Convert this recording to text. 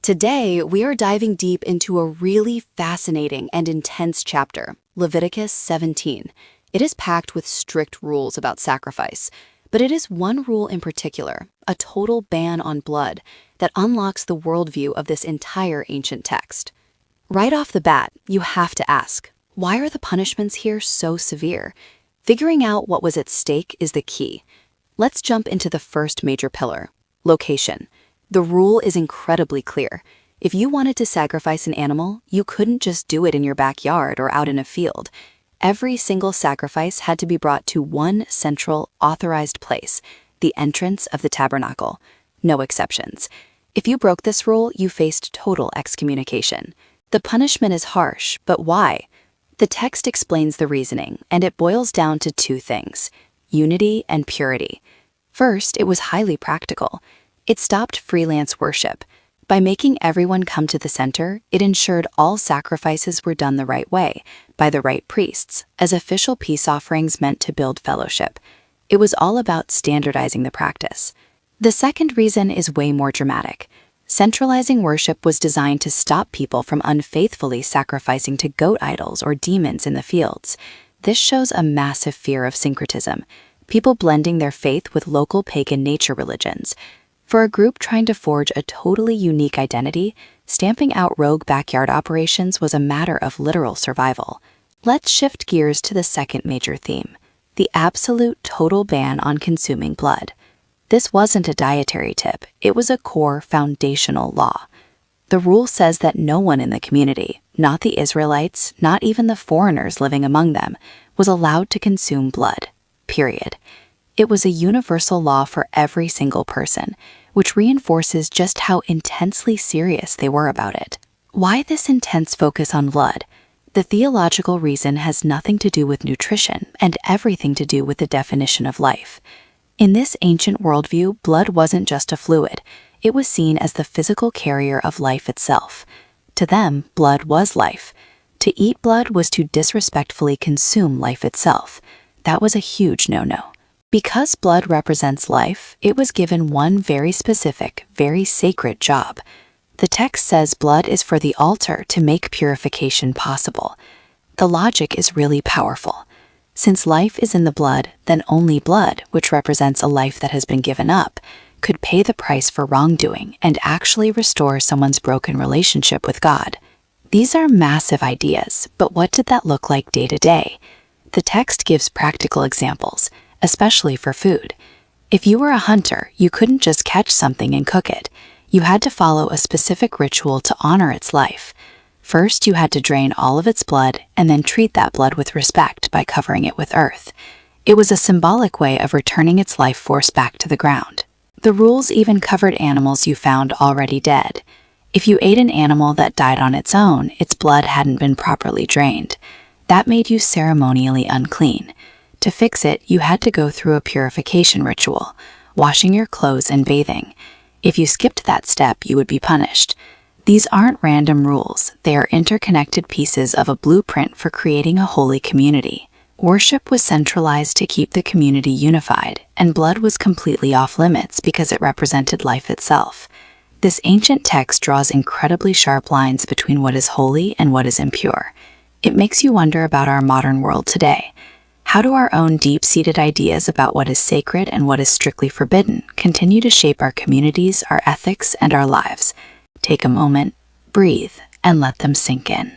Today, we are diving deep into a really fascinating and intense chapter, Leviticus 17. It is packed with strict rules about sacrifice, but it is one rule in particular, a total ban on blood, that unlocks the worldview of this entire ancient text. Right off the bat, you have to ask, why are the punishments here so severe? Figuring out what was at stake is the key. Let's jump into the first major pillar, location. The rule is incredibly clear. If you wanted to sacrifice an animal, you couldn't just do it in your backyard or out in a field. Every single sacrifice had to be brought to one central, authorized place, the entrance of the tabernacle. No exceptions. If you broke this rule, you faced total excommunication. The punishment is harsh, but why? The text explains the reasoning, and it boils down to two things: unity and purity. First, it was highly practical. It stopped freelance worship. By making everyone come to the center, it ensured all sacrifices were done the right way, by the right priests, as official peace offerings meant to build fellowship. It was all about standardizing the practice. The second reason is way more dramatic. Centralizing worship was designed to stop people from unfaithfully sacrificing to goat idols or demons in the fields. This shows a massive fear of syncretism, people blending their faith with local pagan nature religions. For a group trying to forge a totally unique identity, stamping out rogue backyard operations was a matter of literal survival. Let's shift gears to the second major theme, the absolute total ban on consuming blood. This wasn't a dietary tip, it was a core foundational law. The rule says that no one in the community, not the Israelites, not even the foreigners living among them, was allowed to consume blood, period. It was a universal law for every single person, which reinforces just how intensely serious they were about it. Why this intense focus on blood? The theological reason has nothing to do with nutrition and everything to do with the definition of life. In this ancient worldview, blood wasn't just a fluid. It was seen as the physical carrier of life itself. To them, blood was life. To eat blood was to disrespectfully consume life itself. That was a huge no-no. Because blood represents life, it was given one very specific, very sacred job. The text says blood is for the altar to make purification possible. The logic is really powerful. Since life is in the blood, then only blood, which represents a life that has been given up, could pay the price for wrongdoing and actually restore someone's broken relationship with God. These are massive ideas, but what did that look like day to day? The text gives practical examples, especially for food. If you were a hunter, you couldn't just catch something and cook it. You had to follow a specific ritual to honor its life. First, you had to drain all of its blood and then treat that blood with respect by covering it with earth. It was a symbolic way of returning its life force back to the ground. The rules even covered animals you found already dead. If you ate an animal that died on its own, its blood hadn't been properly drained. That made you ceremonially unclean. To fix it, you had to go through a purification ritual, washing your clothes and bathing. If you skipped that step, you would be punished. These aren't random rules, they are interconnected pieces of a blueprint for creating a holy community. Worship was centralized to keep the community unified, and blood was completely off limits because it represented life itself. This ancient text draws incredibly sharp lines between what is holy and what is impure. It makes you wonder about our modern world today. How do our own deep-seated ideas about what is sacred and what is strictly forbidden continue to shape our communities, our ethics, and our lives? Take a moment, breathe, and let them sink in.